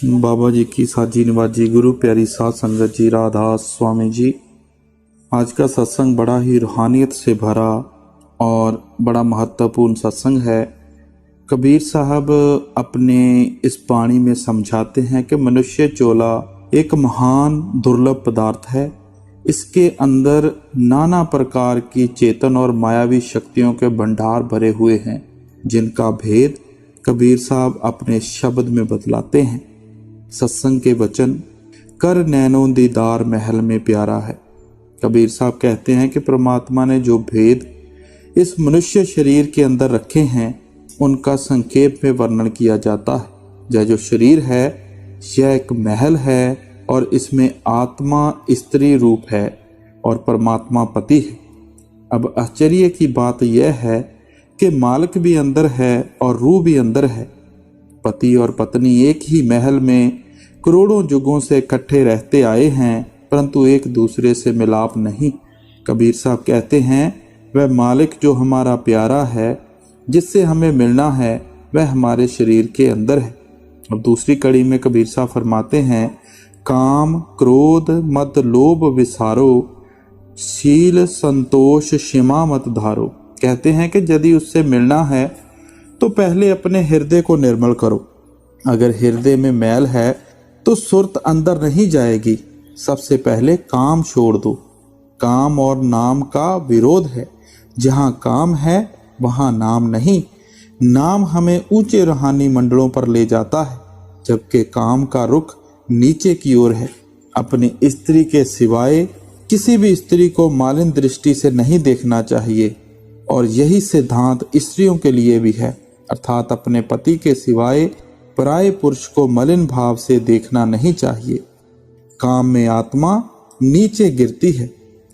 बाबा जी की साजी नवाजी, गुरु प्यारी साध संगत जी, राधा स्वामी जी। आज का सत्संग बड़ा ही रूहानियत से भरा और बड़ा महत्वपूर्ण सत्संग है। कबीर साहब अपने इस वाणी में समझाते हैं कि मनुष्य चोला एक महान दुर्लभ पदार्थ है। इसके अंदर नाना प्रकार की चेतन और मायावी शक्तियों के भंडार भरे हुए हैं, जिनका भेद कबीर साहब अपने शब्द में बतलाते हैं। सत्संग के वचन कर नैनों दीदार महल में प्यारा है। कबीर साहब कहते हैं कि परमात्मा ने जो भेद इस मनुष्य शरीर के अंदर रखे हैं, उनका संक्षेप में वर्णन किया जाता है। यह जो शरीर है, यह एक महल है और इसमें आत्मा स्त्री रूप है और परमात्मा पति है। अब आश्चर्य की बात यह है कि मालिक भी अंदर है और रूह भी अंदर है। पति और पत्नी एक ही महल में करोड़ों युगों से इकट्ठे रहते आए हैं, परंतु एक दूसरे से मिलाप नहीं। कबीर साहब कहते हैं, वह मालिक जो हमारा प्यारा है, जिससे हमें मिलना है, वह हमारे शरीर के अंदर है। और दूसरी कड़ी में कबीर साहब फरमाते हैं, काम क्रोध मत लोभ विसारो, शील संतोष क्षमा मत धारो। कहते हैं कि यदि उससे मिलना है तो पहले अपने हृदय को निर्मल करो। अगर हृदय में मैल है तो सुरत अंदर नहीं जाएगी। सबसे पहले काम छोड़ दो। काम और नाम का विरोध है। जहाँ काम है वहाँ नाम नहीं। नाम हमें ऊंचे रूहानी मंडलों पर ले जाता है, जबकि काम का रुख नीचे की ओर है। अपनी स्त्री के सिवाय किसी भी स्त्री को मालिन दृष्टि से नहीं देखना चाहिए, और यही सिद्धांत स्त्रियों के लिए भी है। अर्थात अपने पति के सिवाय पराये पुरुष को मलिन भाव से देखना नहीं चाहिए। काम में आत्मा नीचे गिरती है,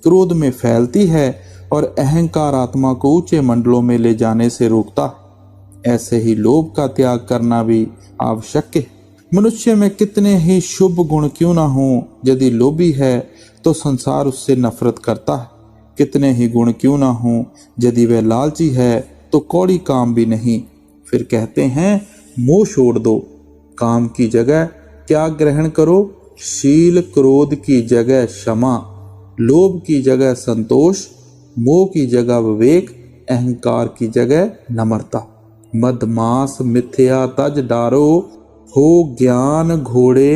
क्रोध में फैलती है और अहंकार आत्मा को ऊंचे मंडलों में ले जाने से रोकता है। ऐसे ही लोभ का त्याग करना भी आवश्यक है। मनुष्य में कितने ही शुभ गुण क्यों ना हो, यदि लोभी है तो संसार उससे नफरत करता है। कितने ही गुण क्यों ना हो, यदि वह लालची है तो कौड़ी काम भी नहीं। फिर कहते हैं, मोह छोड़ दो। काम की जगह त्याग ग्रहण करो। शील क्रोध की जगह क्षमा, लोभ की जगह संतोष, मोह की जगह विवेक, अहंकार की जगह नम्रता। मदमास मिथ्या तज डारो, हो ज्ञान घोड़े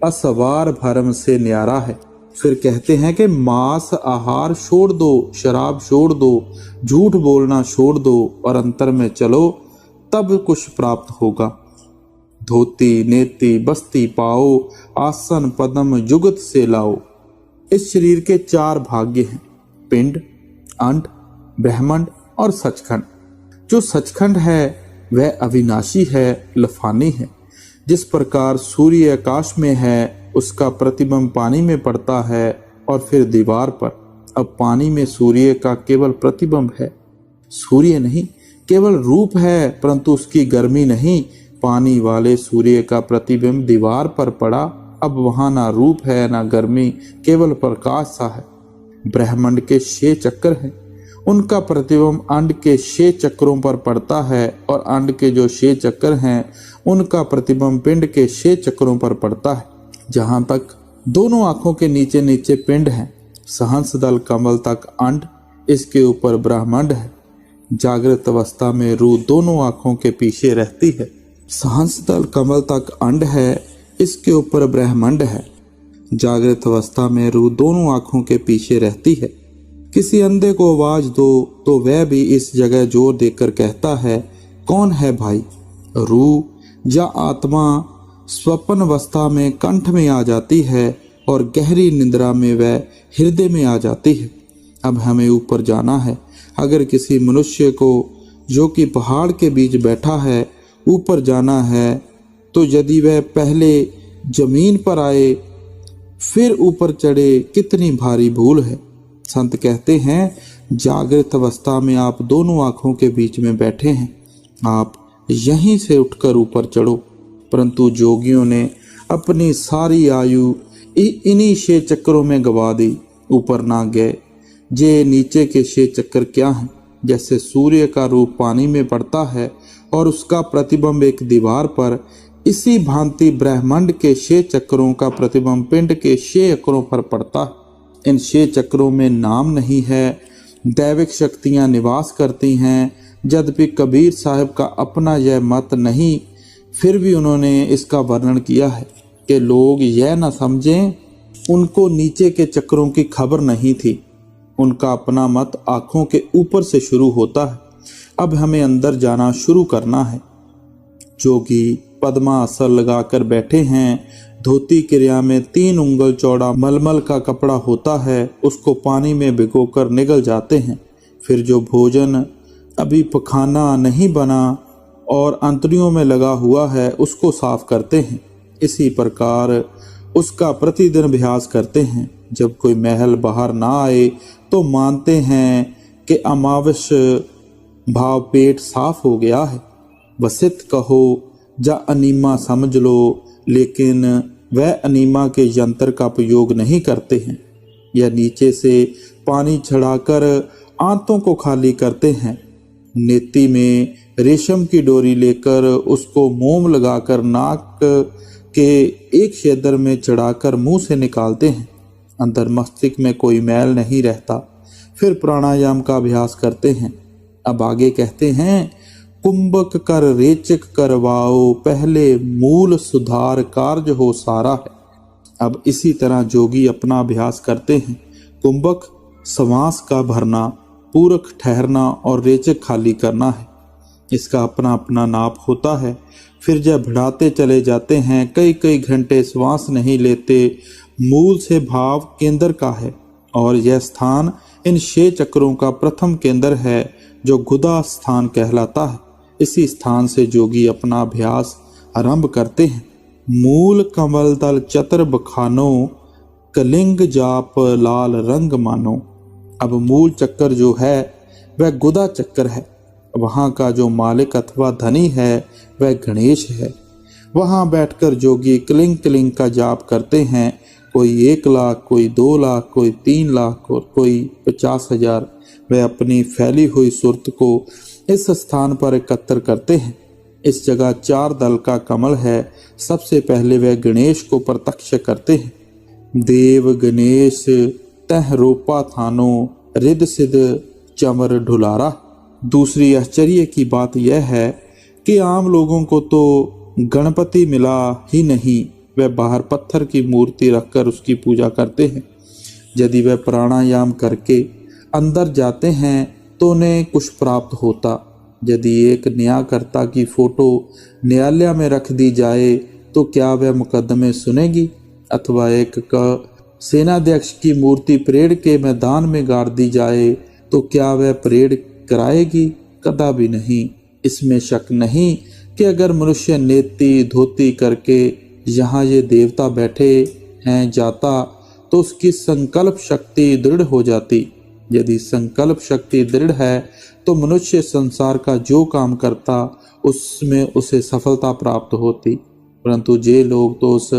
असवार भरम से न्यारा है। फिर कहते हैं कि मांस आहार छोड़ दो, शराब छोड़ दो, झूठ बोलना छोड़ दो और अंतर में चलो, तब कुछ प्राप्त होगा। धोती नेति बस्ती पाओ, आसन पदम जुगत से लाओ। इस शरीर के चार भाग्य हैं, पिंड, अंड, ब्रह्मांड और सचखंड। जो सचखंड है वह अविनाशी है, लफानी है। जिस प्रकार सूर्य आकाश में है, उसका प्रतिबिंब पानी में पड़ता है और फिर दीवार पर। अब पानी में सूर्य का केवल प्रतिबिंब है, सूर्य नहीं। केवल रूप है, परंतु उसकी गर्मी नहीं। पानी वाले सूर्य का प्रतिबिंब दीवार पर पड़ा, अब वहां ना रूप है ना गर्मी, केवल प्रकाश सा है। ब्रह्मांड के 6 चक्र हैं, उनका प्रतिबिंब अंड के 6 चक्रों पर पड़ता है और अंड के जो 6 चक्र हैं, उनका प्रतिबिंब पिंड के 6 चक्रों पर पड़ता है। जहां तक दोनों आंखों के नीचे नीचे पिंड है, सहस्रदल कमल तक अंड, इसके ऊपर ब्रह्मांड है। जागृत अवस्था में रूह दोनों आंखों के पीछे रहती है। सहस्रदल कमल तक अंड है, इसके ऊपर ब्रह्मांड है। जागृत अवस्था में रूह दोनों आंखों के पीछे रहती है। किसी अंधे को आवाज दो तो वह भी इस जगह जोर देकर कहता है, कौन है भाई? रूह या आत्मा स्वप्न अवस्था में कंठ में आ जाती है और गहरी निद्रा में वह हृदय में आ जाती है। अब हमें ऊपर जाना है। अगर किसी मनुष्य को जो कि पहाड़ के बीच बैठा है ऊपर जाना है, तो यदि वह पहले जमीन पर आए फिर ऊपर चढ़े, कितनी भारी भूल है। संत कहते हैं, जागृत अवस्था में आप दोनों आंखों के बीच में बैठे हैं, आप यहीं से उठकर ऊपर चढ़ो। परंतु जोगियों ने अपनी सारी आयु इन्हीं 6 चक्रों में गवा दी, ऊपर ना गए। ये नीचे के 6 चक्र क्या हैं? जैसे सूर्य का रूप पानी में पड़ता है और उसका प्रतिबिंब एक दीवार पर, इसी भांति ब्रह्मांड के 6 चक्रों का प्रतिबिंब पिंड के 6 चक्रों पर पड़ता है। इन 6 चक्रों में नाम नहीं है, दैविक शक्तियां निवास करती हैं। यद्यपि कबीर साहब का अपना यह मत नहीं, फिर भी उन्होंने इसका वर्णन किया है कि लोग यह न समझें उनको नीचे के चक्रों की खबर नहीं थी। उनका अपना मत आंखों के ऊपर से शुरू होता है। अब हमें अंदर जाना शुरू करना है। जोगी पद्मासन लगाकर बैठे हैं। धोती क्रिया में 3 उंगल चौड़ा मलमल का कपड़ा होता है, उसको पानी में भिगोकर निगल जाते हैं। फिर जो भोजन अभी पखाना नहीं बना और अंतड़ियों में लगा हुआ है उसको साफ करते हैं। इसी प्रकार उसका प्रतिदिन अभ्यास करते हैं। जब कोई महल बाहर ना आए तो मानते हैं कि अमावस भाव पेट साफ हो गया है। वसित कहो या अनीमा समझ लो, लेकिन वह अनीमा के यंत्र का प्रयोग नहीं करते हैं। यह नीचे से पानी चढ़ाकर आंतों को खाली करते हैं। नेति में रेशम की डोरी लेकर उसको मोम लगाकर नाक के एक छेदर में चढ़ाकर मुंह से निकालते हैं। अंदर मस्तिष्क में कोई मैल नहीं रहता। फिर प्राणायाम का अभ्यास करते हैं। अब आगे कहते हैं, कुंभक कर रेचक करवाओ, पहले मूल सुधार कार्य हो सारा है। अब इसी तरह जोगी अपना अभ्यास करते हैं। कुंभक श्वास का भरना, पूरक ठहरना और रेचक खाली करना है। इसका अपना अपना नाप होता है। फिर जब बढ़ाते चले जाते हैं, कई कई घंटे श्वास नहीं लेते। मूल से भाव केंद्र का है और यह स्थान इन 6 चक्रों का प्रथम केंद्र है जो गुदा स्थान कहलाता है। इसी स्थान से जोगी अपना अभ्यास आरंभ करते हैं। मूल कमल दल चतर बखानो, कलिंग जाप लाल रंग मानो। अब मूल चक्कर जो है वह गुदा चक्कर है। वहाँ का जो मालिक अथवा धनी है वह गणेश है। वहाँ बैठकर जोगी क्लिंग क्लिंग का जाप करते हैं। कोई 1 लाख, कोई 2 लाख, कोई 3 लाख और कोई 50,000। वह अपनी फैली हुई सुरत को इस स्थान पर एकत्र करते हैं। इस जगह 4 दल का कमल है। सबसे पहले वह गणेश को प्रत्यक्ष करते हैं। देव गणेश तह रोपा थानो, रिद सिद चमर ढुलारा। दूसरी आश्चर्य की बात यह है कि आम लोगों को तो गणपति मिला ही नहीं, वह बाहर पत्थर की मूर्ति रखकर उसकी पूजा करते हैं। यदि वह प्राणायाम करके अंदर जाते हैं तो उन्हें कुछ प्राप्त होता। यदि एक न्यायकर्ता की फोटो न्यायालय में रख दी जाए तो क्या वह मुकदमे सुनेगी? अथवा एक सेनाध्यक्ष की मूर्ति परेड के मैदान में गाड़ दी जाए तो क्या वह परेड कराएगी? कदापि नहीं। इसमें शक नहीं कि अगर मनुष्य नेति धोती करके यहाँ ये देवता बैठे हैं जाता तो उसकी संकल्प शक्ति दृढ़ हो जाती। यदि संकल्प शक्ति दृढ़ है तो मनुष्य संसार का जो काम करता उसमें उसे सफलता प्राप्त होती। परंतु जे लोग तो उस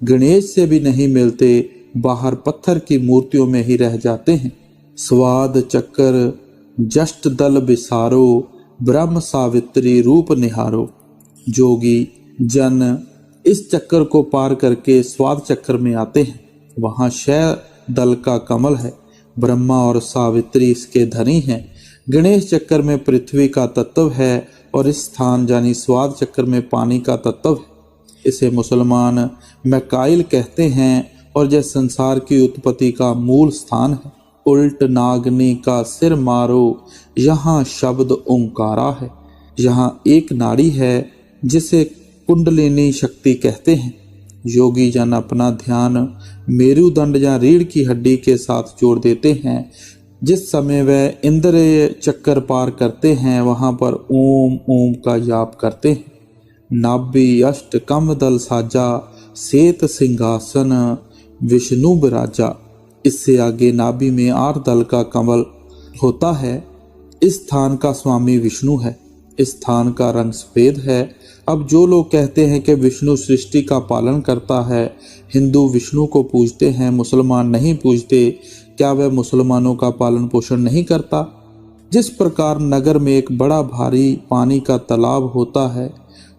गणेश से भी नहीं मिलते, बाहर पत्थर की मूर्तियों में ही रह जाते हैं। स्वाद चक्कर जस्ट दल बिसारो, ब्रह्म सावित्री रूप निहारो। जोगी जन इस चक्कर को पार करके स्वाद चक्कर में आते हैं। वहाँ 6 दल का कमल है। ब्रह्मा और सावित्री इसके धनी हैं। गणेश चक्कर में पृथ्वी का तत्व है और इस स्थान यानी स्वाद चक्कर में पानी का तत्व है। इसे मुसलमान मैकाइल कहते हैं और यह संसार की उत्पत्ति का मूल स्थान है। उल्ट नागनी का सिर मारो, यहाँ शब्द ओंकारा है। यहाँ एक नाड़ी है जिसे कुंडलिनी शक्ति कहते हैं। योगी जन अपना ध्यान मेरुदंड या रीढ़ की हड्डी के साथ जोड़ देते हैं। जिस समय वह इंद्रिय चक्कर पार करते हैं वहां पर ओम ओम का जाप करते हैं। नाभि अष्ट कम दल साजा, सेत सिंहासन विष्णु बिराजा। इससे आगे नाभि में 8 दल का कमल होता है। इस स्थान का स्वामी विष्णु है। इस स्थान का रंग सफेद है। अब जो लोग कहते हैं कि विष्णु सृष्टि का पालन करता है, हिंदू विष्णु को पूजते हैं, मुसलमान नहीं पूजते, क्या वह मुसलमानों का पालन पोषण नहीं करता? जिस प्रकार नगर में एक बड़ा भारी पानी का तालाब होता है,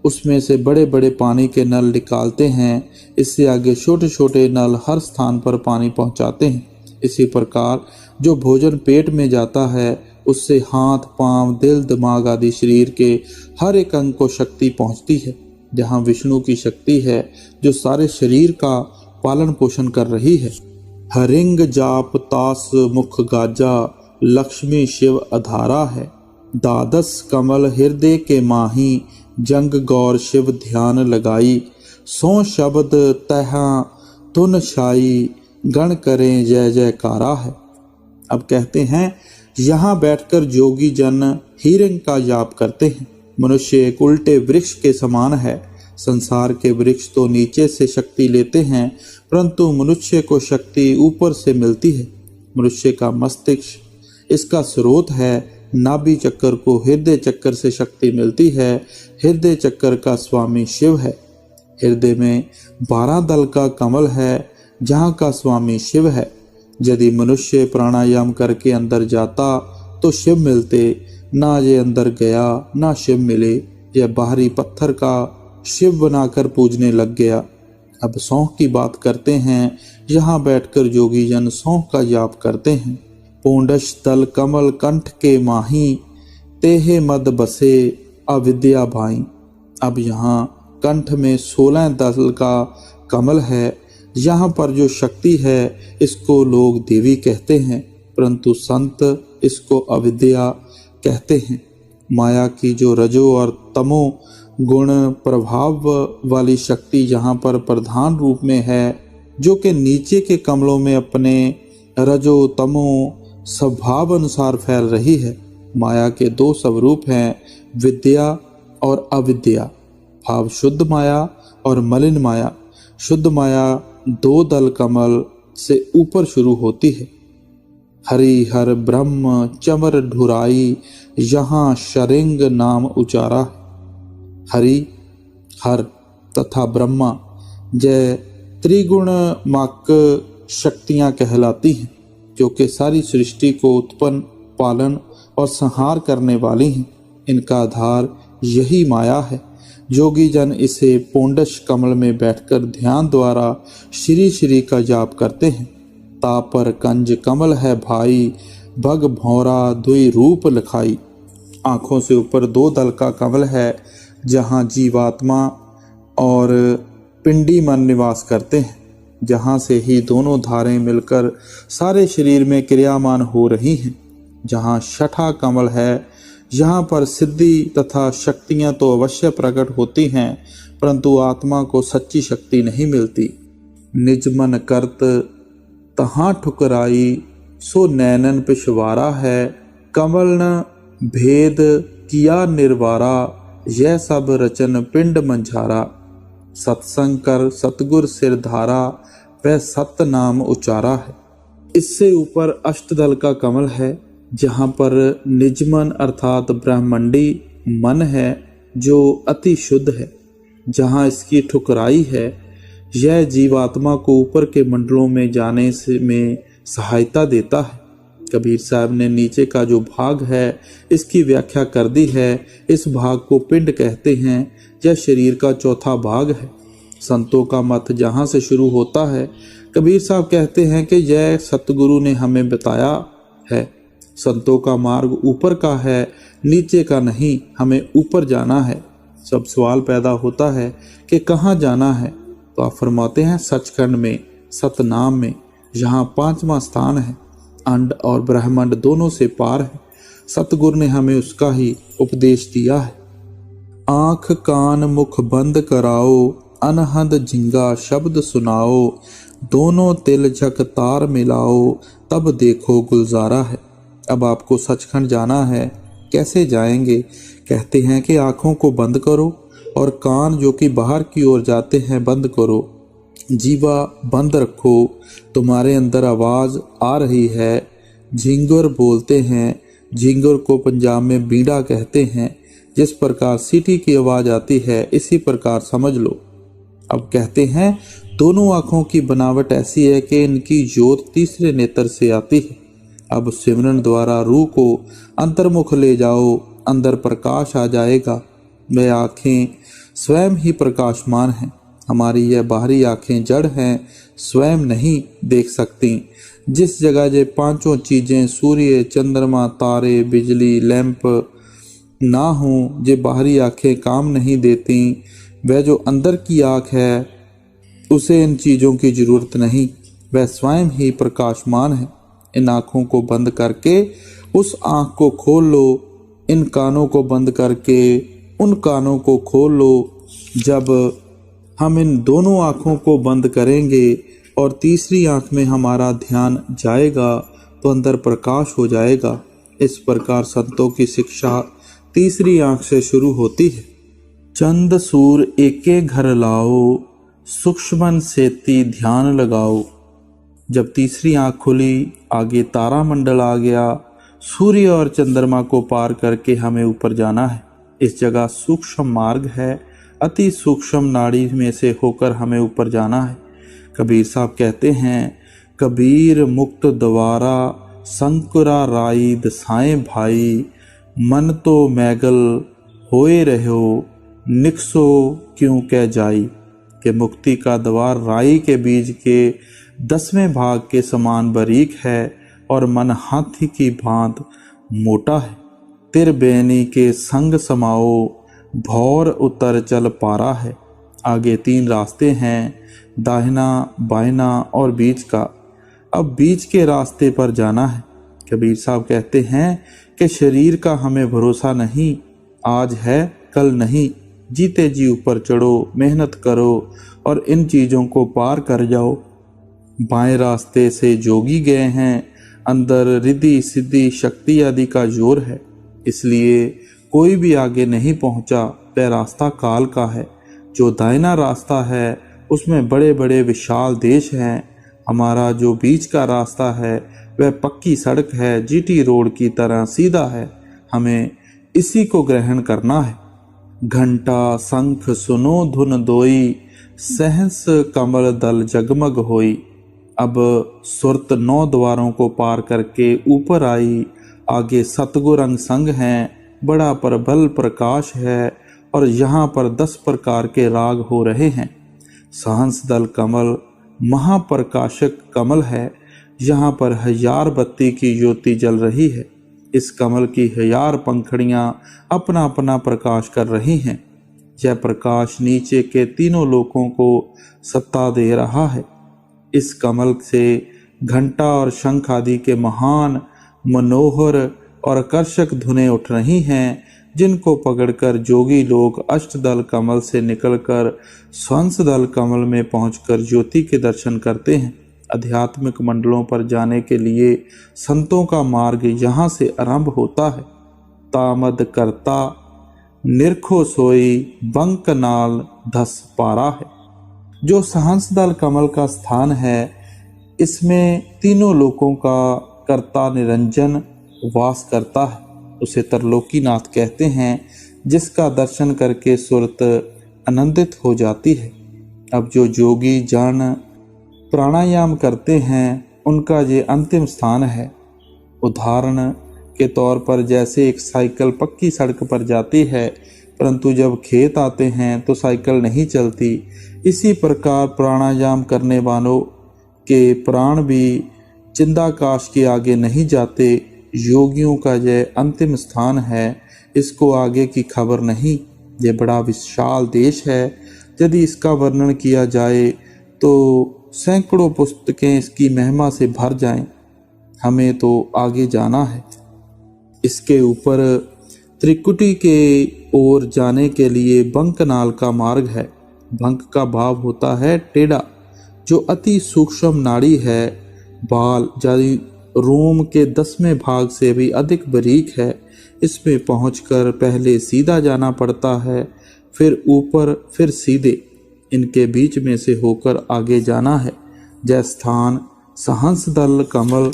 उसमें से बड़े बड़े पानी के नल निकालते हैं। इससे आगे छोटे छोटे नल हर स्थान पर पानी पहुंचाते हैं। इसी प्रकार जो भोजन पेट में जाता है उससे हाथ, पांव, दिल, दिमाग आदि शरीर के हर एक अंग को शक्ति पहुंचती है। जहाँ विष्णु की शक्ति है जो सारे शरीर का पालन पोषण कर रही है। हरिंग जाप तास मुख गाजा, लक्ष्मी शिव अधारा है। द्वादश कमल हृदय के माही, जंग गौर शिव ध्यान लगाई। सो शब्द तहा तुन छाई, गण करें जय जयकारा है। अब कहते हैं यहाँ बैठकर जोगी जन हिरंग का जाप करते हैं। मनुष्य एक उल्टे वृक्ष के समान है। संसार के वृक्ष तो नीचे से शक्ति लेते हैं, परंतु मनुष्य को शक्ति ऊपर से मिलती है। मनुष्य का मस्तिष्क इसका स्रोत है। नाभि चक्कर को हृदय चक्कर से शक्ति मिलती है। हृदय चक्कर का स्वामी शिव है। हृदय में 12 दल का कमल है जहाँ का स्वामी शिव है। यदि मनुष्य प्राणायाम करके अंदर जाता तो शिव मिलते, ना ये अंदर गया ना शिव मिले। यह बाहरी पत्थर का शिव बनाकर पूजने लग गया। अब सौंह की बात करते हैं। यहाँ बैठकर जोगी जन सौंह का जाप करते हैं। पूंडश तल कमल कंठ के माही, तेहे मद बसे अविद्या भाई। अब यहाँ कंठ में 16 दल का कमल है। यहाँ पर जो शक्ति है इसको लोग देवी कहते हैं, परंतु संत इसको अविद्या कहते हैं। माया की जो रजो और तमो गुण प्रभाव वाली शक्ति यहाँ पर प्रधान रूप में है, जो कि नीचे के कमलों में अपने रजो तमो स्वभाव अनुसार फैल रही है। माया के 2 स्वरूप हैं, विद्या और अविद्या। भाव शुद्ध माया और मलिन माया। शुद्ध माया 2 दल कमल से ऊपर शुरू होती है। हरि हर ब्रह्म चमर ढुराई, यहाँ शरिंग नाम उचारा। हरि हर तथा ब्रह्मा जय त्रिगुण माक शक्तियाँ कहलाती हैं, जो कि सारी सृष्टि को उत्पन्न, पालन और संहार करने वाली हैं। इनका आधार यही माया है। जोगी जन इसे पोंडश कमल में बैठकर ध्यान द्वारा श्री श्री का जाप करते हैं। तापर कंज कमल है भाई, भग भौरा दुई रूप लखाई। आँखों से ऊपर 2 दल का कमल है, जहाँ जीवात्मा और पिंडी मन निवास करते हैं। जहाँ से ही दोनों धारें मिलकर सारे शरीर में क्रियामान हो रही हैं। जहाँ छठा कमल है, यहाँ पर सिद्धि तथा शक्तियाँ तो अवश्य प्रकट होती हैं, परंतु आत्मा को सच्ची शक्ति नहीं मिलती। निज मन करत तहाँ ठुकराई, सो नैनन पिछवारा है। कमल न भेद किया निर्वारा, यह सब रचन पिंड मंझारा। सत्संग कर सतगुर सिर धारा, वह सत नाम उचारा है। इससे ऊपर अष्टदल का कमल है, जहाँ पर निजमन अर्थात ब्रह्मंडी मन है, जो अति शुद्ध है। जहाँ इसकी ठुकराई है, यह जीवात्मा को ऊपर के मंडलों में जाने से में सहायता देता है। कबीर साहब ने नीचे का जो भाग है इसकी व्याख्या कर दी है। इस भाग को पिंड कहते हैं। यह शरीर का चौथा भाग है। संतों का मत जहाँ से शुरू होता है, कबीर साहब कहते हैं कि यह सतगुरु ने हमें बताया है। संतों का मार्ग ऊपर का है, नीचे का नहीं। हमें ऊपर जाना है। सब सवाल पैदा होता है कि कहाँ जाना है, तो आप फरमाते हैं सचखंड में, सतनाम में, जहाँ 5वां स्थान है। अंड और ब्रह्मांड दोनों से पार है। सतगुरु ने हमें उसका ही उपदेश दिया है। आँख कान मुख बंद कराओ, अनहद झिंगा शब्द सुनाओ। दोनों तिल झक तार मिलाओ, तब देखो गुलजारा है। अब आपको सचखंड जाना है। कैसे जाएंगे? कहते हैं कि आँखों को बंद करो और कान जो कि बाहर की ओर जाते हैं बंद करो। जीवा बंद रखो। तुम्हारे अंदर आवाज़ आ रही है। झिंगुर बोलते हैं। झिंगुर को पंजाब में बीड़ा कहते हैं। जिस प्रकार सीटी की आवाज़ आती है, इसी प्रकार समझ लो। अब कहते हैं दोनों आँखों की बनावट ऐसी है कि इनकी ज्योत तीसरे नेत्र से आती है। अब सिमरन द्वारा रूह को अंतर्मुख ले जाओ, अंदर प्रकाश आ जाएगा। वह आँखें स्वयं ही प्रकाशमान हैं। हमारी यह बाहरी आँखें जड़ हैं, स्वयं नहीं देख सकती। जिस जगह ये पांचों चीज़ें सूर्य, चंद्रमा, तारे, बिजली, लैंप ना हों, ये बाहरी आँखें काम नहीं देती। वह जो अंदर की आँख है उसे इन चीज़ों की जरूरत नहीं, वह स्वयं ही प्रकाशमान है। इन आँखों को बंद करके उस आँख को खोल लो, इन कानों को बंद करके उन कानों को खोल लो। जब हम इन दोनों आँखों को बंद करेंगे और तीसरी आँख में हमारा ध्यान जाएगा तो अंदर प्रकाश हो जाएगा। इस प्रकार संतों की शिक्षा तीसरी आँख से शुरू होती है। चंद सूर एके घर लाओ, सूक्ष्मन सेती ध्यान लगाओ। जब तीसरी आँख खुली, आगे तारा मंडल आ गया। सूर्य और चंद्रमा को पार करके हमें ऊपर जाना है। इस जगह सूक्ष्म मार्ग है, अति सूक्ष्म नाड़ी में से होकर हमें ऊपर जाना है। कबीर साहब कहते हैं, कबीर मुक्त द्वारा संकुरा राई दसाएं भाई, मन तो मैगल होए रहो निकसो क्यों कह जाई। कि मुक्ति का द्वार राई के बीज के 10वें भाग के समान बारीक है और मन हाथी की भांत मोटा है। तिर बेनी के संग समाओ, भौर उतर चल पारा है। आगे 3 रास्ते हैं, दाहिना, बाइना और बीच का। अब बीच के रास्ते पर जाना है। कबीर साहब कहते हैं कि शरीर का हमें भरोसा नहीं, आज है कल नहीं। जीते जी ऊपर चढ़ो, मेहनत करो और इन चीज़ों को पार कर जाओ। बाएं रास्ते से जोगी गए हैं, अंदर रिद्धि सिद्धि शक्ति आदि का जोर है, इसलिए कोई भी आगे नहीं पहुंचा। वह रास्ता काल का है। जो दाहिना रास्ता है उसमें बड़े बड़े विशाल देश हैं। हमारा जो बीच का रास्ता है वह पक्की सड़क है, जीटी रोड की तरह सीधा है। हमें इसी को ग्रहण करना है। घंटा शंख सुनो धुन दोई, सहस कमल दल जगमग होई। अब सुरत 9 द्वारों को पार करके ऊपर आई। आगे सतगुर अंग संग हैं, बड़ा प्रबल प्रकाश है और यहाँ पर 10 प्रकार के राग हो रहे हैं। सहंस दल कमल महाप्रकाशक कमल है। यहाँ पर 1000 बत्ती की ज्योति जल रही है। इस कमल की 1000 पंखड़ियाँ अपना अपना प्रकाश कर रही हैं। यह प्रकाश नीचे के तीनों लोकों को सत्ता दे रहा है। इस कमल से घंटा और शंख आदि के महान मनोहर और आकर्षक धुनें उठ रही हैं, जिनको पकड़कर जोगी लोग अष्टदल कमल से निकलकर स्वंस दल कमल में पहुंचकर ज्योति के दर्शन करते हैं। आध्यात्मिक मंडलों पर जाने के लिए संतों का मार्ग यहाँ से आरंभ होता है। तामद करता निरखो सोई, बंक नाल धस पारा है। जो सहंस दल कमल का स्थान है, इसमें तीनों लोकों का कर्ता निरंजन वास करता है। उसे त्रिलोकीनाथ कहते हैं, जिसका दर्शन करके सुरत आनंदित हो जाती है। अब जो जोगी जन प्राणायाम करते हैं, उनका ये अंतिम स्थान है। उदाहरण के तौर पर जैसे एक साइकिल पक्की सड़क पर जाती है, परंतु जब खेत आते हैं तो साइकिल नहीं चलती। इसी प्रकार प्राणायाम करने वालों के प्राण भी चिंदाकाश के आगे नहीं जाते। योगियों का यह अंतिम स्थान है, इसको आगे की खबर नहीं। ये बड़ा विशाल देश है। यदि इसका वर्णन किया जाए तो सैकड़ों पुस्तकें इसकी महिमा से भर जाएं। हमें तो आगे जाना है। इसके ऊपर त्रिकुटी के ओर जाने के लिए बंकनाल का मार्ग है। बंक का भाव होता है टेढ़ा, जो अति सूक्ष्म नाड़ी है। बाल यानी रोम के 10वें भाग से भी अधिक बारीक है। इसमें पहुंचकर पहले सीधा जाना पड़ता है, फिर ऊपर, फिर सीधे। इनके बीच में से होकर आगे जाना है। यह स्थान सहंस दल कमल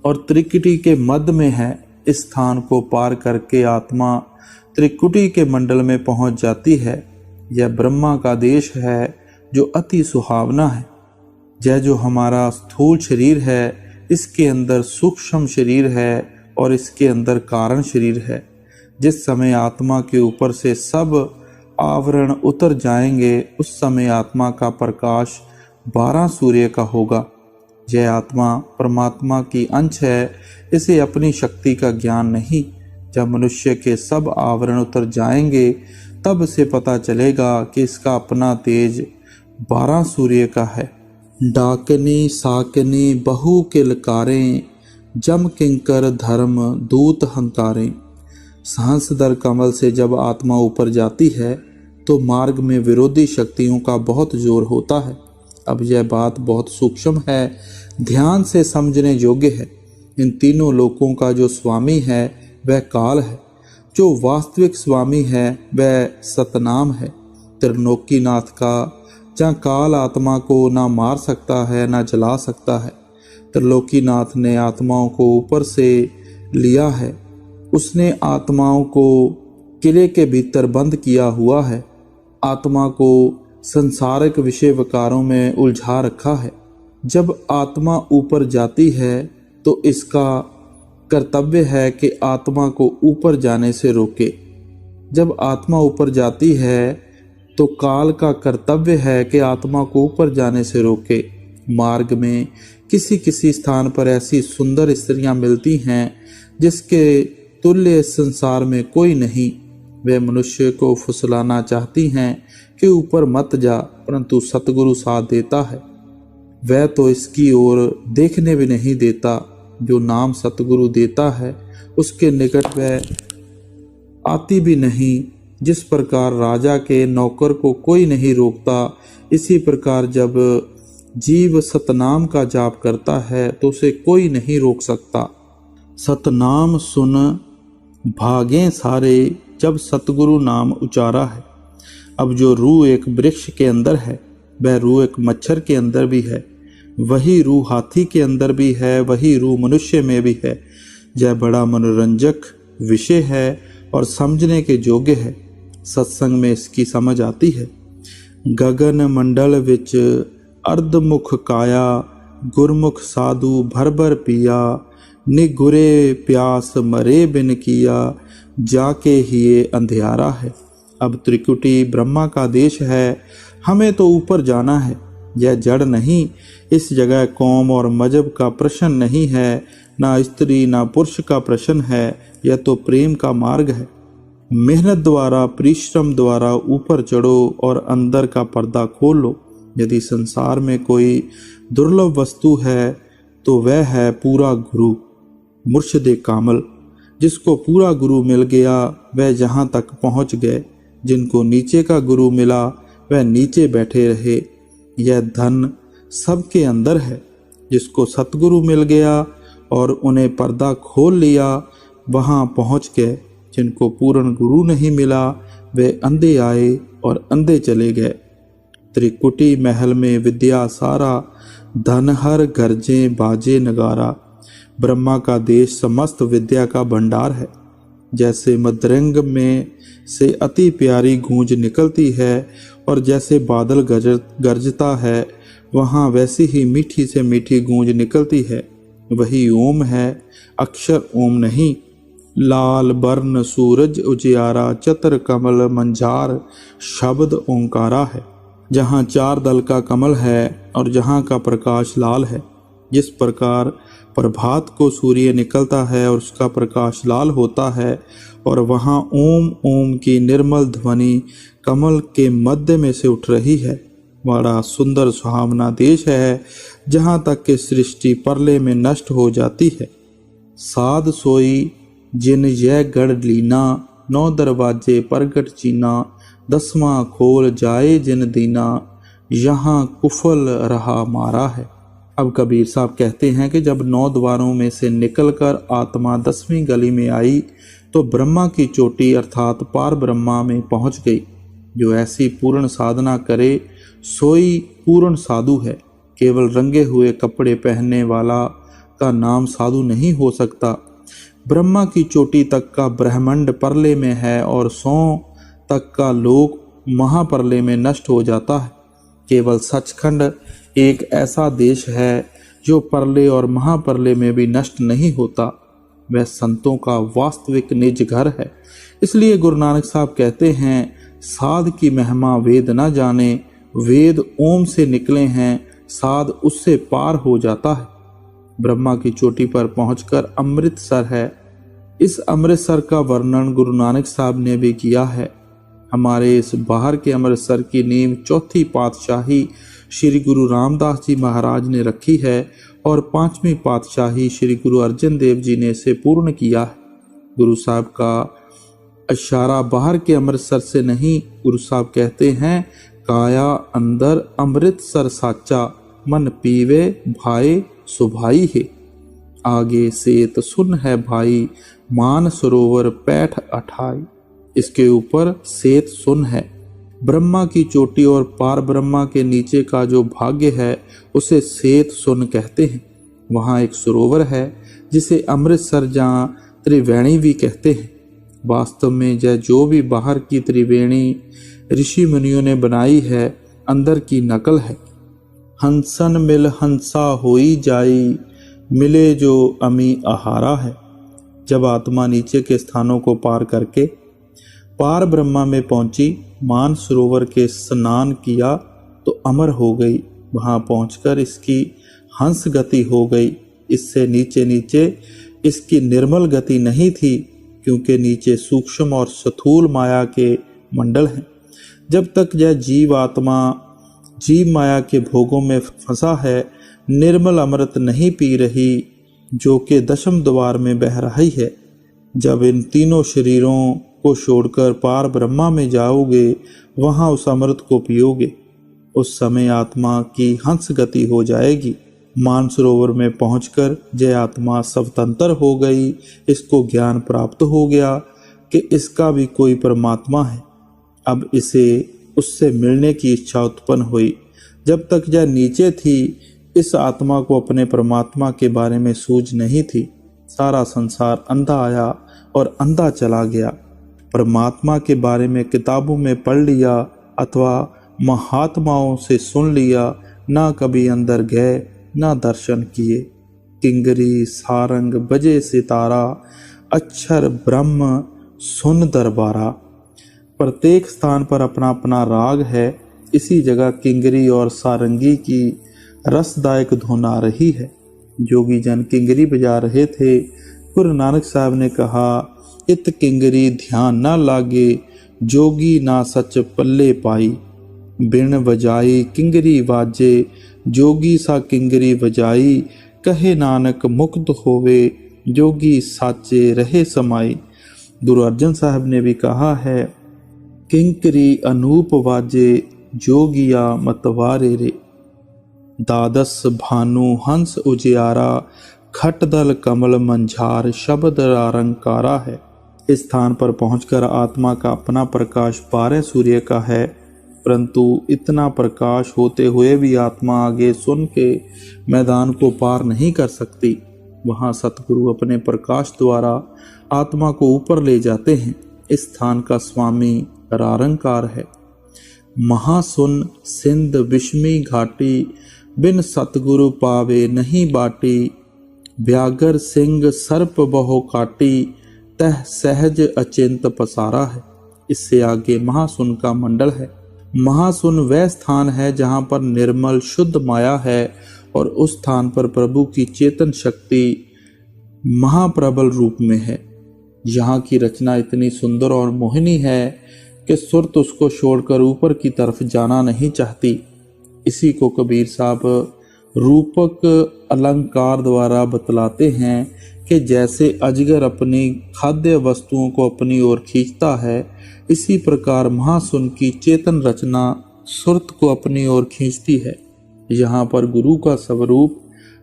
और त्रिकुटी के मध्य में है। इस स्थान को पार करके आत्मा त्रिकुटी के मंडल में पहुंच जाती है। यह ब्रह्मा का देश है, जो अति सुहावना है। यह जो हमारा स्थूल शरीर है, इसके अंदर सूक्ष्म शरीर है और इसके अंदर कारण शरीर है। जिस समय आत्मा के ऊपर से सब आवरण उतर जाएंगे उस समय आत्मा का प्रकाश 12 सूर्य का होगा। यह आत्मा परमात्मा की अंश है, इसे अपनी शक्ति का ज्ञान नहीं। जब मनुष्य के सब आवरण उतर जाएंगे तब से पता चलेगा कि इसका अपना तेज 12 सूर्य का है। डाकनी साकनी बहु किलकारें, जम किंकर धर्म दूत हंकारें। सहस्रदर कमल से जब आत्मा ऊपर जाती है तो मार्ग में विरोधी शक्तियों का बहुत जोर होता है। अब यह बात बहुत सूक्ष्म है, ध्यान से समझने योग्य है। इन तीनों लोकों का जो स्वामी है वह काल है, जो वास्तविक स्वामी है वह सतनाम है। त्रिलोकीनाथ का जहाँ काल आत्मा को ना मार सकता है ना जला सकता है। त्रिलोकीनाथ ने आत्माओं को ऊपर से लिया है, उसने आत्माओं को किले के भीतर बंद किया हुआ है, आत्मा को संसारिक विषय विकारों में उलझा रखा है। जब आत्मा ऊपर जाती है तो इसका कर्तव्य है कि आत्मा को ऊपर जाने से रोके। जब आत्मा ऊपर जाती है तो काल का कर्तव्य है कि आत्मा को ऊपर जाने से रोके। मार्ग में किसी किसी स्थान पर ऐसी सुंदर स्त्रियां मिलती हैं जिसके तुल्य संसार में कोई नहीं। वे मनुष्य को फुसलाना चाहती हैं कि ऊपर मत जा, परंतु सतगुरु साथ देता है। वह तो इसकी ओर देखने भी नहीं देता। जो नाम सतगुरु देता है उसके निकट वह आती भी नहीं। जिस प्रकार राजा के नौकर को कोई नहीं रोकता, इसी प्रकार जब जीव सतनाम का जाप करता है तो उसे कोई नहीं रोक सकता। सतनाम सुन भागे सारे, जब सतगुरु नाम उचारा है। अब जो रूह एक वृक्ष के अंदर है वह रूह एक मच्छर के अंदर भी है, वही रूह हाथी के अंदर भी है, वही रूह मनुष्य में भी है। यह बड़ा मनोरंजक विषय है और समझने के योग्य है। सत्संग में इसकी समझ आती है। गगन मंडल विच अर्धमुख काया, गुरमुख साधु भर भर पिया, निगुरे प्यास मरे बिन किया, जाके ही ये अंधियारा है। अब त्रिकुटी ब्रह्मा का देश है, हमें तो ऊपर जाना है। यह जड़ नहीं, इस जगह कौम और मजहब का प्रश्न नहीं है, ना स्त्री ना पुरुष का प्रश्न है। यह तो प्रेम का मार्ग है। मेहनत द्वारा परिश्रम द्वारा ऊपर चढ़ो और अंदर का पर्दा खोल लो। यदि संसार में कोई दुर्लभ वस्तु है तो वह है पूरा गुरु, मुर्शिद कामल। जिसको पूरा गुरु मिल गया वह जहाँ तक पहुँच गए। जिनको नीचे का गुरु मिला वह नीचे बैठे रहे। यह धन सबके अंदर है। जिसको सतगुरु मिल गया और उन्हें पर्दा खोल लिया वहाँ पहुँच गए। जिनको पूर्ण गुरु नहीं मिला वे अंधे आए और अंधे चले गए। त्रिकुटी महल में विद्या सारा, धन हर गरजे बाजे नगारा। ब्रह्मा का देश समस्त विद्या का भंडार है। जैसे मदरंग में से अति प्यारी गूंज निकलती है और जैसे बादल गरजता है, वहाँ वैसी ही मीठी से मीठी गूंज निकलती है। वही ओम है, अक्षर ओम नहीं। लाल बर्ण सूरज उजियारा, चतर कमल मंझार, शब्द ओंकारा है। जहाँ 4 दल का कमल है और जहाँ का प्रकाश लाल है। जिस प्रकार प्रभात को सूर्य निकलता है और उसका प्रकाश लाल होता है, और वहाँ ओम ओम की निर्मल ध्वनि कमल के मध्य में से उठ रही है। बड़ा सुंदर सुहावना देश है जहाँ तक कि सृष्टि परले में नष्ट हो जाती है। साध सोई जिन यह गढ़ लीना, 9 दरवाजे परगट चीना, 10वां खोल जाए जिन दीना, यहाँ कुफल रहा मारा है। अब कबीर साहब कहते हैं कि जब 9 द्वारों में से निकलकर आत्मा 10वीं गली में आई तो ब्रह्मा की चोटी अर्थात पार ब्रह्मा में पहुंच गई। जो ऐसी पूर्ण साधना करे सोई पूर्ण साधु है। केवल रंगे हुए कपड़े पहनने वाला का नाम साधु नहीं हो सकता। ब्रह्मा की चोटी तक का ब्रह्मांड परले में है और 100 तक का लोक महापरले में नष्ट हो जाता है। केवल सचखंड एक ऐसा देश है जो परले और महापरले में भी नष्ट नहीं होता। वह संतों का वास्तविक निज घर है। इसलिए गुरु नानक साहब कहते हैं, साध की महिमा वेद न जाने, वेद ओम से निकले हैं, साध उससे पार हो जाता है। ब्रह्मा की चोटी पर पहुंचकर अमृतसर है। इस अमृतसर का वर्णन गुरु नानक साहब ने भी किया है। हमारे इस बाहर के अमृतसर की नींव चौथी पातशाही श्री गुरु रामदास जी महाराज ने रखी है और पांचवी पातशाही श्री गुरु अर्जन देव जी ने इसे पूर्ण किया है। गुरु साहब का इशारा बाहर के अमृतसर से नहीं। गुरु साहब कहते हैं, काया अंदर अमृतसर साचा, मन पीवे भाई सुभाई है। आगे सेत सुन है भाई, मान सरोवर पैठ अठाई। इसके ऊपर सेत सुन है। ब्रह्मा की चोटी और पार ब्रह्मा के नीचे का जो भाग्य है उसे सेत सुन कहते हैं। वहाँ एक सरोवर है जिसे अमृतसर जहाँ त्रिवेणी भी कहते हैं। वास्तव में यह जो भी बाहर की त्रिवेणी ऋषि मुनियों ने बनाई है, अंदर की नकल है। हंसन मिल हंसा होई जाई, मिले जो अमी आहारा है। जब आत्मा नीचे के स्थानों को पार करके पार ब्रह्मा में पहुंची, मान सरोवर के स्नान किया तो अमर हो गई। वहां पहुंचकर इसकी हंस गति हो गई। इससे नीचे नीचे इसकी निर्मल गति नहीं थी, क्योंकि नीचे सूक्ष्म और स्थूल माया के मंडल हैं। जब तक यह जीव आत्मा जीव माया के भोगों में फंसा है, निर्मल अमृत नहीं पी रही, जो कि दशम द्वार में बह रही है। जब इन तीनों शरीरों को छोड़कर पार ब्रह्मा में जाओगे, वहां उस अमृत को पियोगे। उस समय आत्मा की हंस गति हो जाएगी। मानसरोवर में पहुंचकर जय आत्मा स्वतंत्र हो गई। इसको ज्ञान प्राप्त हो गया कि इसका भी कोई परमात्मा है। अब इसे उससे मिलने की इच्छा उत्पन्न हुई। जब तक यह नीचे थी, इस आत्मा को अपने परमात्मा के बारे में सूझ नहीं थी। सारा संसार अंधा आया और अंधा चला गया। परमात्मा के बारे में किताबों में पढ़ लिया अथवा महात्माओं से सुन लिया, ना कभी अंदर गए ना दर्शन किए। किंगरी सारंग बजे सितारा, अक्षर ब्रह्म सुन दरबारा। प्रत्येक स्थान पर अपना अपना राग है। इसी जगह किंगरी और सारंगी की रसदायक धुन आ रही है। जोगी जन किंगरी बजा रहे थे। गुरु नानक साहब ने कहा, इत किंगरी ध्यान ना लागे, जोगी ना सच पल्ले पाई। बिन बजाई किंगरी वाजे, जोगी सा किंगरी बजाई। कहे नानक मुक्त होवे, जोगी साचे रहे समाई। गुरु अर्जन साहब ने भी कहा है, किंकरी अनूप वाजे, जोगिया मतवारे रे। दादस भानु हंस उजियारा, खटदल कमल मंझार, शब्द अलंकारा है। इस स्थान पर पहुंचकर आत्मा का अपना प्रकाश 12 सूर्य का है, परंतु इतना प्रकाश होते हुए भी आत्मा आगे सुन के मैदान को पार नहीं कर सकती। वहां सतगुरु अपने प्रकाश द्वारा आत्मा को ऊपर ले जाते हैं। इस स्थान का स्वामी रारंकार है। महासुन सिंध विषमी घाटी, बिन सतगुरु पावे नहीं बाटी। व्यागर सिंह सर्प बहु काटी, तह सहज अचिंत पसारा है। इससे आगे महासुन का मंडल है। महासुन वह स्थान है जहाँ पर निर्मल शुद्ध माया है और उस स्थान पर प्रभु की चेतन शक्ति महाप्रबल रूप में है। यहाँ की रचना इतनी सुंदर और मोहिनी है कि सुरत उसको छोड़कर ऊपर की तरफ जाना नहीं चाहती। इसी को कबीर साहब रूपक अलंकार द्वारा बतलाते हैं कि जैसे अजगर अपनी खाद्य वस्तुओं को अपनी ओर खींचता है, इसी प्रकार महासुन की चेतन रचना सुरत को अपनी ओर खींचती है। यहाँ पर गुरु का स्वरूप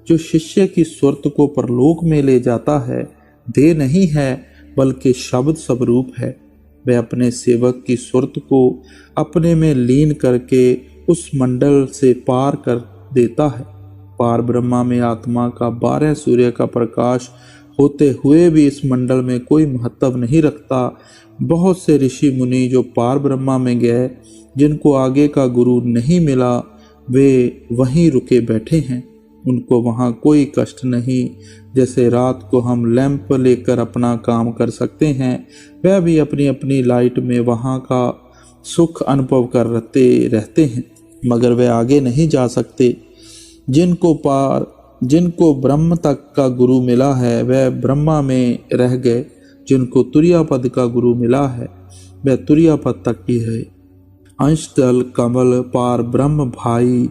जो शिष्य की सुरत को परलोक में ले जाता है, देह नहीं है बल्कि शब्द स्वरूप है। वह अपने सेवक की सुरत को अपने में लीन करके उस मंडल से पार कर देता है। पार ब्रह्मा में आत्मा का 12 सूर्य का प्रकाश होते हुए भी इस मंडल में कोई महत्व नहीं रखता। बहुत से ऋषि मुनि जो पार ब्रह्मा में गए, जिनको आगे का गुरु नहीं मिला, वे वहीं रुके बैठे हैं। उनको वहाँ कोई कष्ट नहीं, जैसे रात को हम लैंप लेकर अपना काम कर सकते हैं, वह भी अपनी अपनी लाइट में वहाँ का सुख अनुभव करते रहते हैं, मगर वे आगे नहीं जा सकते। जिनको ब्रह्म तक का गुरु मिला है वह ब्रह्मा में रह गए, जिनको तुरिया पद का गुरु मिला है वह तुरिया पद तक ही है। अंशदल कमल पार ब्रह्म भाई,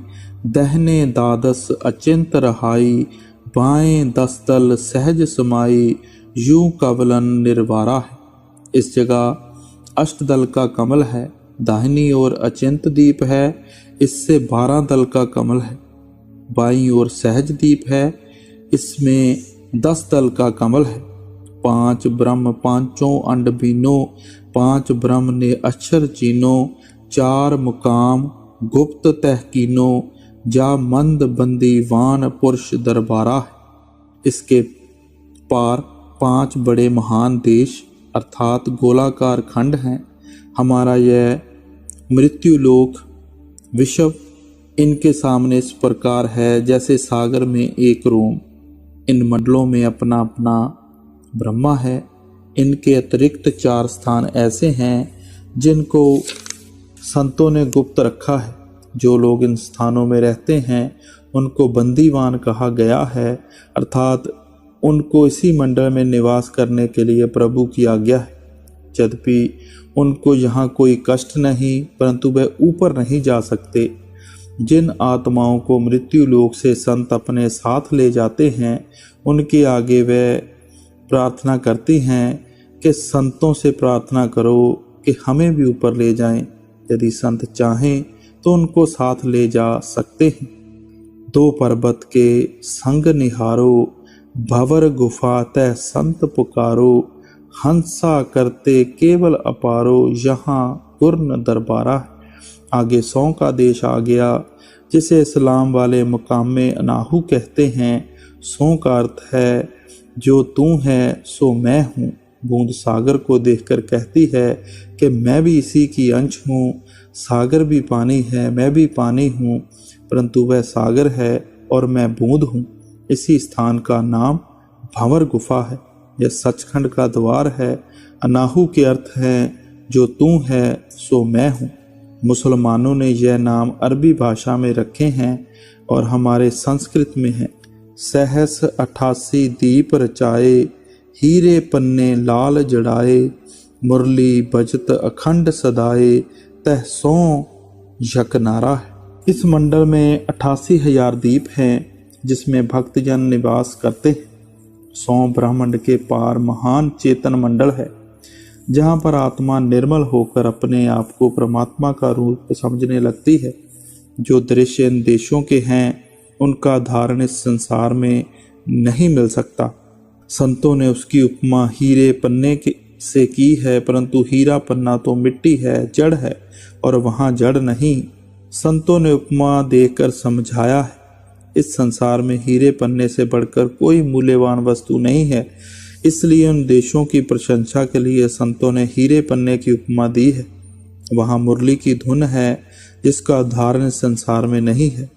दहने द्वादश अचिंत रहाई, बाएं दस्तल सहज समाई, यूं कवलन निर्वारा है। इस जगह अष्टदल का कमल है, दाहिनी ओर अचिंत दीप है, इससे 12 दल का कमल है। बाईं ओर सहज दीप है, इसमें 10 दल का कमल है। 5 ब्रह्म पांचों अंड बीनो, 5 ब्रह्म ने अक्षर चीनो, 4 मुकाम गुप्त तहकीनो, जा मंद बंदीवान पुरुष दरबारा है। इसके पार 5 बड़े महान देश अर्थात गोलाकार खंड हैं। हमारा यह मृत्युलोक विश्व इनके सामने इस प्रकार है जैसे सागर में एक रोम। इन मंडलों में अपना अपना ब्रह्मा है। इनके अतिरिक्त 4 स्थान ऐसे हैं जिनको संतों ने गुप्त रखा है। जो लोग इन स्थानों में रहते हैं उनको बंदीवान कहा गया है, अर्थात उनको इसी मंडल में निवास करने के लिए प्रभु की आज्ञा है। यद्यपि उनको यहाँ कोई कष्ट नहीं, परंतु वह ऊपर नहीं जा सकते। जिन आत्माओं को मृत्यु लोक से संत अपने साथ ले जाते हैं उनके आगे वे प्रार्थना करती हैं कि संतों से प्रार्थना करो कि हमें भी ऊपर ले जाएं। यदि संत चाहें तो उनको साथ ले जा सकते हैं। 2 पर्वत के संग निहारो, भंवर गुफा तय संत पुकारो, हंसा करते केवल अपारो, यहाँ गुर्ण दरबारा है। आगे 100 का देश आ गया जिसे इस्लाम वाले मुकाम में अनाहू कहते हैं। 100 का अर्थ है जो तू है सो मैं हूँ। बूंद सागर को देखकर कहती है कि मैं भी इसी की अंश हूँ। सागर भी पानी है, मैं भी पानी हूँ, परंतु वह सागर है और मैं बूंद हूँ। इसी स्थान का नाम भंवर गुफा है। यह सचखंड का द्वार है। अनाहू के अर्थ है जो तू है सो मैं हूँ। मुसलमानों ने यह नाम अरबी भाषा में रखे हैं और हमारे संस्कृत में हैं। सहस 88 दीप रचाए, हीरे पन्ने लाल जड़ाए, मुरली बजत अखंड सदाए, तह 100 यकनारा है। इस मंडल में 88,000 दीप हैं जिसमें भक्तजन निवास करते हैं। 100 ब्रह्मांड के पार महान चेतन मंडल है जहाँ पर आत्मा निर्मल होकर अपने आप को परमात्मा का रूप समझने लगती है। जो दृश्य इन देशों के हैं उनका धारण इस संसार में नहीं मिल सकता। संतों ने उसकी उपमा हीरे पन्ने से की है, परंतु हीरा पन्ना तो मिट्टी है, जड़ है, और वहाँ जड़ नहीं। संतों ने उपमा देकर समझाया है इस संसार में हीरे पन्ने से बढ़कर कोई मूल्यवान वस्तु नहीं है। इसलिए उन देशों की प्रशंसा के लिए संतों ने हीरे पन्ने की उपमा दी है। वहाँ मुरली की धुन है जिसका उदाहरण संसार में नहीं है।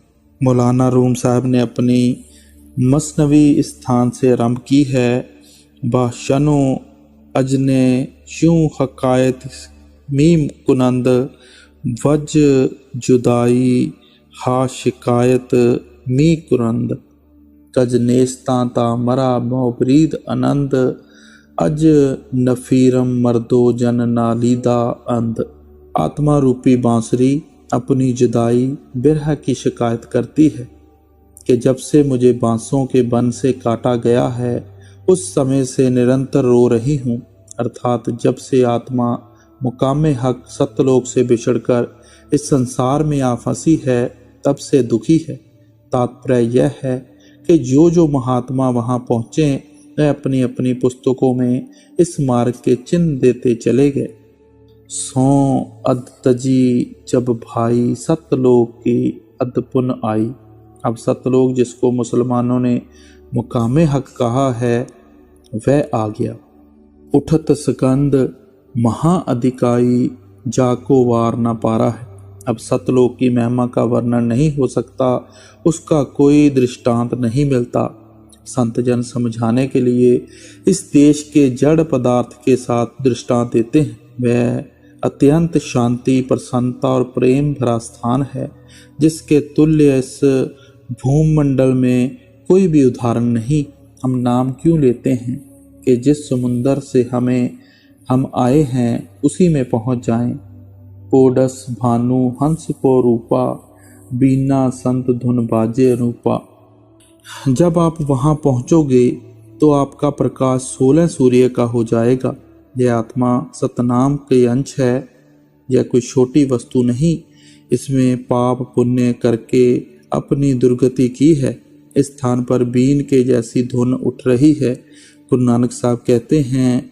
मौलाना रूम साहब ने अपनी मसनवी स्थान से आरंभ की है। बाशनो अजने यूं हकायत मीम कुनंद, वज जुदाई हा शिकायत मी कुरंद, कज नेस्ता ता मरा मोबरीद आनंद, अज नफीरम मर्दो जन नालीदा अंध। आत्मा रूपी बांसुरी अपनी जुदाई बिरह की शिकायत करती है कि जब से मुझे बांसों के बन से काटा गया है उस समय से निरंतर रो रही हूँ। अर्थात जब से आत्मा मुकामे हक सत्यलोक से बिछड़कर इस संसार में आ फंसी है तब से दुखी है। तात्पर्य यह है कि जो महात्मा वहाँ पहुँचे वह अपनी अपनी पुस्तकों में इस मार्ग के चिन्ह देते चले गए। 100 अद तजी जब भाई सत्यलोक की अदपुन आई। अब सत्यलोक जिसको मुसलमानों ने मुकामे हक कहा है वह आ गया। उठत स्कंद महाअधिकाई जाको वार न पारा है। अब सत्यलोक की महिमा का वर्णन नहीं हो सकता, उसका कोई दृष्टांत नहीं मिलता। संत जन समझाने के लिए इस देश के जड़ पदार्थ के साथ दृष्टांत देते हैं। वह अत्यंत शांति, प्रसन्नता और प्रेम भरा स्थान है, जिसके तुल्य इस भूमंडल में कोई भी उदाहरण नहीं। हम नाम क्यों लेते हैं कि जिस समुंदर से हम आए हैं उसी में पहुंच जाएं। पोडस भानु हंस को रूपा, बीना संत धुन बाजे अनूपा। जब आप वहां पहुंचोगे तो आपका प्रकाश 16 सूर्य का हो जाएगा। यह आत्मा सतनाम के अंश है, यह कोई छोटी वस्तु नहीं। इसमें पाप पुण्य करके अपनी दुर्गति की है। इस स्थान पर बीन के जैसी धुन उठ रही है। गुरु नानक साहब कहते हैं,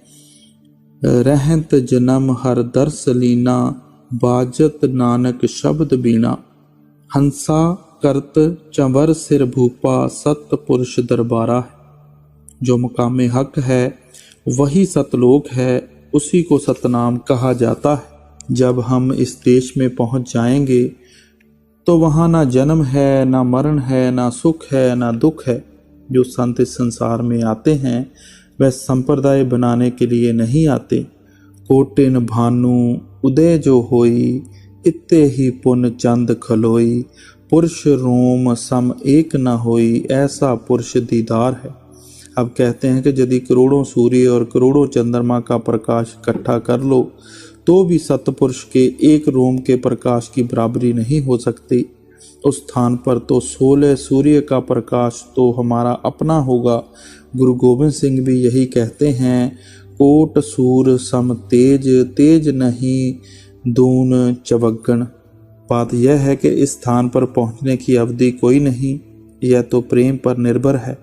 रहंत जन्म हर दर्श लीना, बाजत नानक शब्द बीना। हंसा करत चंवर सिर भूपा, सत पुरुष दरबारा है। जो मुकामे हक है वही सतलोक है, उसी को सतनाम कहा जाता है। जब हम इस देश में पहुंच जाएंगे तो वहां ना जन्म है, ना मरण है, ना सुख है, ना दुख है। जो संत इस संसार में आते हैं वह संप्रदाय बनाने के लिए नहीं आते। कोटिन भानु उदय जो होई, इत्ते ही पुन चंद खलोई। पुरुष रोम सम एक न होई, ऐसा पुरुष दीदार है। अब कहते हैं कि यदि करोड़ों सूर्य और करोड़ों चंद्रमा का प्रकाश इकट्ठा कर लो तो भी सतपुरुष के एक रोम के प्रकाश की बराबरी नहीं हो सकती। उस स्थान पर तो 16 सूर्य का प्रकाश तो हमारा अपना होगा। गुरु गोविंद सिंह भी यही कहते हैं, कोट सूर सम तेज, तेज नहीं दून चवगन। बात यह है कि इस स्थान पर पहुंचने की अवधि कोई नहीं, यह तो प्रेम पर निर्भर है।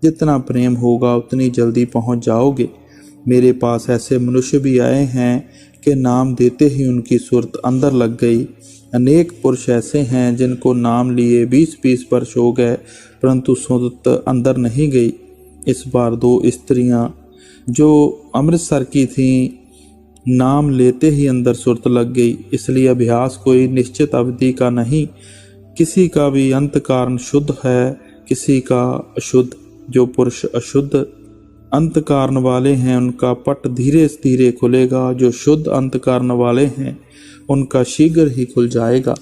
जितना प्रेम होगा उतनी जल्दी पहुंच जाओगे। मेरे पास ऐसे मनुष्य भी आए हैं कि नाम देते ही उनकी सुरत अंदर लग गई। अनेक पुरुष ऐसे हैं जिनको नाम लिए 20-20 वर्ष हो गए परंतु सुरत अंदर नहीं गई। इस बार 2 स्त्रियां जो अमृतसर की थीं, नाम लेते ही अंदर सुरत लग गई। इसलिए अभ्यास कोई निश्चित अवधि का नहीं। किसी का भी अंत कारण शुद्ध है, किसी का अशुद्ध। जो पुरुष अशुद्ध अंत कारण वाले हैं उनका पट धीरे धीरे खुलेगा, जो शुद्ध अंत कारण वाले हैं उनका शीघ्र ही खुल जाएगा।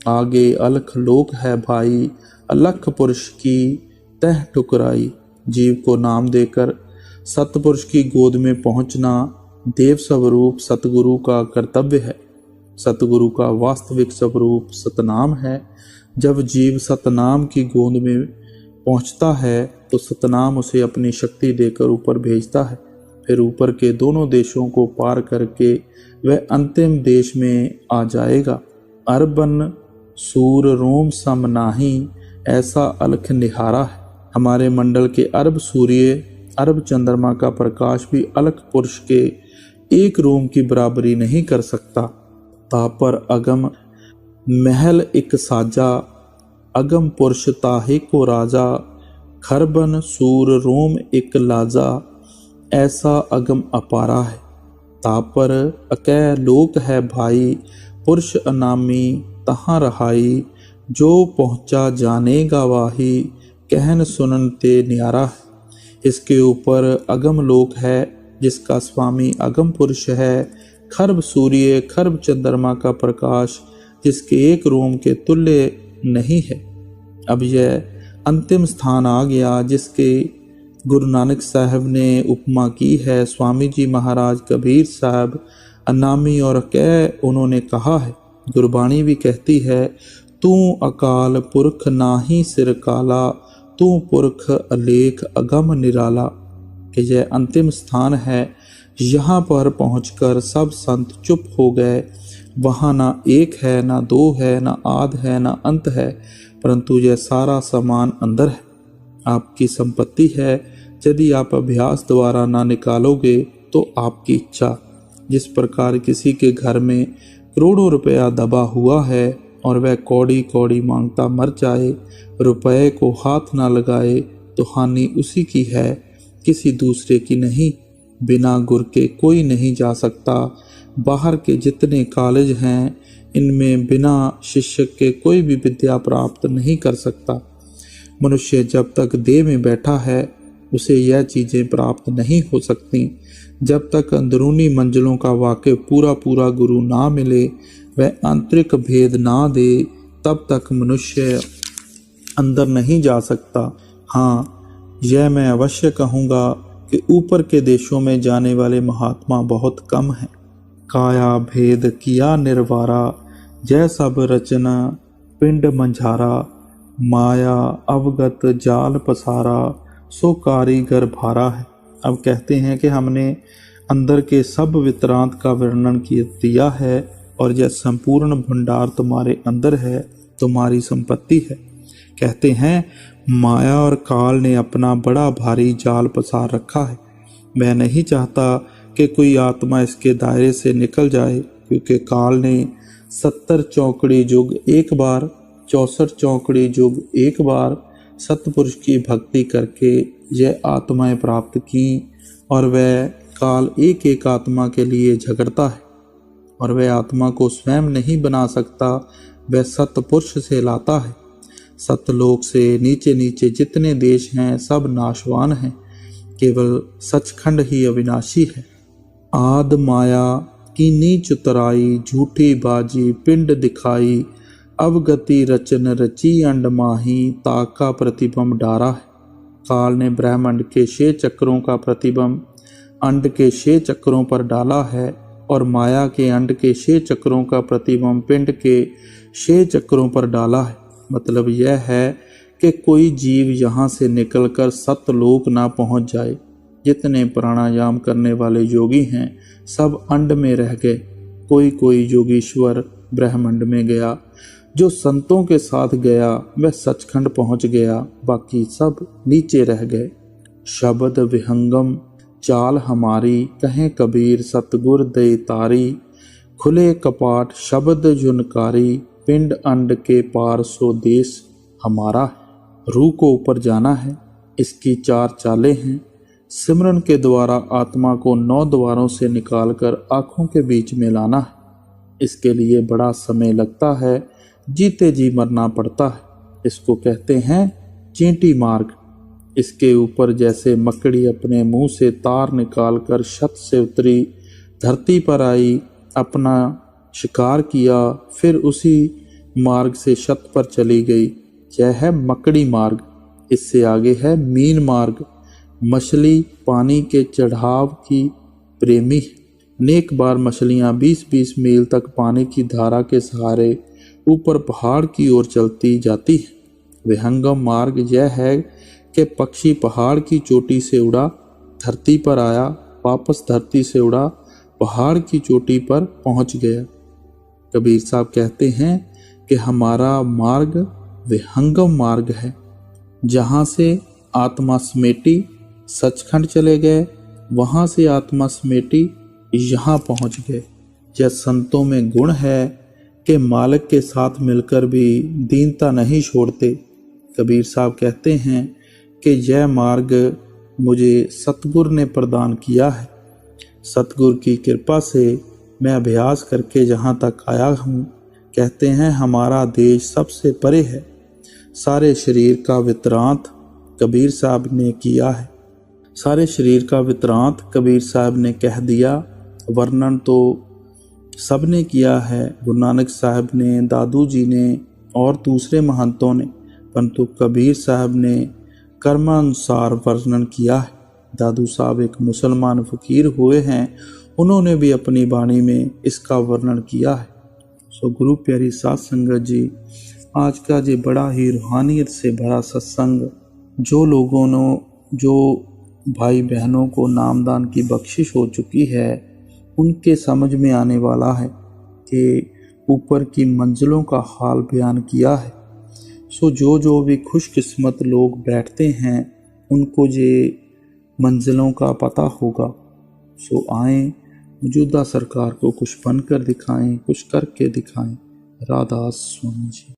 आगे अलख लोक है भाई, अलख पुरुष की तह ठुकराई। जीव को नाम देकर सतपुरुष की गोद में पहुंचना देव स्वरूप सतगुरु का कर्तव्य है। सतगुरु का वास्तविक स्वरूप सतनाम है। जब जीव सतनाम की गोद में पहुंचता है तो सतनाम उसे अपनी शक्ति देकर ऊपर भेजता है। फिर ऊपर के दोनों देशों को पार करके वह अंतिम देश में आ जाएगा। अरबन सूर रोम सम नाही, ऐसा अलख निहारा है। हमारे मंडल के अरब सूर्य, अरब चंद्रमा का प्रकाश भी अलख पुरुष के एक रोम की बराबरी नहीं कर सकता। तापर अगम महल एक साजा, अगम पुरुष ताहे को राजा। खरबन सूर रोम एक लाजा, ऐसा अगम अपारा है। तापर अकै लोक है भाई, पुरुष अनामी तहाँ रहाई। जो पहुँचा जानेगा वाही, कहन सुनन ते न्यारा है। इसके ऊपर अगम लोक है जिसका स्वामी अगम पुरुष है। खर्ब सूर्य, खर्ब चंद्रमा का प्रकाश जिसके एक रोम के तुल्य नहीं है। अब यह अंतिम स्थान आ गया जिसके गुरु नानक साहब ने उपमा की है। स्वामी जी महाराज कबीर साहब अनामी और कह उन्होंने कहा है। गुरबाणी भी कहती है, तू अकाल पुरख नाही सिर काला, तू पुरख अलेख अगम निराला। कि यह अंतिम स्थान है। यहाँ पर पहुंचकर सब संत चुप हो गए। वहाँ ना एक है, ना दो है, ना आध है, ना अंत है, परंतु यह सारा सामान अंदर है। आपकी संपत्ति है। यदि आप अभ्यास द्वारा ना निकालोगे तो आपकी इच्छा। जिस प्रकार किसी के घर में करोड़ों रुपया दबा हुआ है और वह कौड़ी कौड़ी मांगता मर जाए, रुपए को हाथ ना लगाए तो हानि उसी की है, किसी दूसरे की नहीं। बिना गुर के कोई नहीं जा सकता। बाहर के जितने कॉलेज हैं इनमें बिना शिष्य के कोई भी विद्या प्राप्त नहीं कर सकता। मनुष्य जब तक देह में बैठा है उसे यह चीज़ें प्राप्त नहीं हो सकती। जब तक अंदरूनी मंजिलों का वाकिफ पूरा पूरा गुरु ना मिले, वह आंतरिक भेद ना दे, तब तक मनुष्य अंदर नहीं जा सकता। हाँ, यह मैं अवश्य कहूँगा कि ऊपर के देशों में जाने वाले महात्मा बहुत कम हैं। काया भेद किया निर्वारा, जय सब रचना पिंड मंझारा, माया अवगत जाल पसारा, सो कारीगर भारा है। अब कहते हैं कि हमने अंदर के सब वितरांत का वर्णन दिया है और यह संपूर्ण भंडार तुम्हारे अंदर है, तुम्हारी संपत्ति है। कहते हैं माया और काल ने अपना बड़ा भारी जाल पसार रखा है। मैं नहीं चाहता कि कोई आत्मा इसके दायरे से निकल जाए, क्योंकि काल ने 70 चौकड़ी युग एक बार, 64 चौकड़ी युग एक बार सतपुरुष की भक्ति करके यह आत्माएं प्राप्त की, और वह काल एक एक आत्मा के लिए झगड़ता है और वह आत्मा को स्वयं नहीं बना सकता, वह सतपुरुष से लाता है। सतलोक से नीचे नीचे जितने देश हैं सब नाशवान हैं, केवल सचखंड ही अविनाशी है। आद माया की नीच उतराई, झूठी बाजी पिंड दिखाई, अवगति रचन रची अंड माही, ताका प्रतिबंब डारा है। काल ने ब्रह्मांड के 6 चक्रों का प्रतिबंब अंड के 6 चक्रों पर डाला है, और माया के अंड के 6 चक्रों का प्रतिबंब पिंड के 6 चक्रों पर डाला है। मतलब यह है कि कोई जीव यहाँ से निकलकर सतलोक ना पहुँच जाए। जितने प्राणायाम करने वाले योगी हैं सब अंड में रह गए, कोई कोई योगीश्वर ब्रह्मांड में गया। जो संतों के साथ गया वह सचखंड पहुँच गया, बाकी सब नीचे रह गए। शब्द विहंगम चाल हमारी, कहें कबीर सतगुर दे तारी, खुले कपाट शब्द जुनकारी, पिंड अंड के पार सो देश हमारा। रूह को ऊपर जाना है, इसकी 4 चालें हैं। सिमरन के द्वारा आत्मा को 9 द्वारों से निकालकर आँखों के बीच में लाना है। इसके लिए बड़ा समय लगता है, जीते जी मरना पड़ता है। इसको कहते हैं चींटी मार्ग। इसके ऊपर जैसे मकड़ी अपने मुंह से तार निकालकर छत से उतरी, धरती पर आई, अपना शिकार किया, फिर उसी मार्ग से छत पर चली गई, यह है मकड़ी मार्ग। इससे आगे है मीन मार्ग। मछली पानी के चढ़ाव की प्रेमी। नेक बार मछलियां 20-20 मील तक पानी की धारा के सहारे ऊपर पहाड़ की ओर चलती जाती है। विहंगम मार्ग यह है कि पक्षी पहाड़ की चोटी से उड़ा, धरती पर आया, वापस धरती से उड़ा, पहाड़ की चोटी पर पहुंच गया। कबीर साहब कहते हैं कि हमारा मार्ग विहंगम मार्ग है। जहाँ से आत्मा समेटी सचखंड चले गए, वहाँ से आत्मा समेटी यहाँ पहुँच गए। यह संतों में गुण है कि मालिक के साथ मिलकर भी दीनता नहीं छोड़ते। कबीर साहब कहते हैं कि यह मार्ग मुझे सतगुरु ने प्रदान किया है। सतगुरु की कृपा से मैं अभ्यास करके जहाँ तक आया हूँ। कहते हैं हमारा देश सबसे परे है। सारे शरीर का वितरांत कबीर साहब ने किया है। सारे शरीर का वितरांत कबीर साहब ने कह दिया। वर्णन तो सब ने किया है, गुरु नानक साहब ने, दादू जी ने और दूसरे महंतों ने, परंतु कबीर साहब ने कर्मानुसार वर्णन किया है। दादू साहब एक मुसलमान फकीर हुए हैं, उन्होंने भी अपनी वाणी में इसका वर्णन किया है। सो गुरु प्यारी साध संगत जी, आज का ये बड़ा ही रूहानियत से भरा सत्संग, जो लोगों ने, जो भाई बहनों को नामदान की बख्शिश हो चुकी है, उनके समझ में आने वाला है कि ऊपर की मंजिलों का हाल बयान किया है। सो जो भी खुशकिस्मत लोग बैठते हैं उनको ये मंजिलों का पता होगा। सो आएँ, मौजूदा सरकार को कुछ बनकर दिखाएं, कुछ करके दिखाएं। राधा स्वामी जी।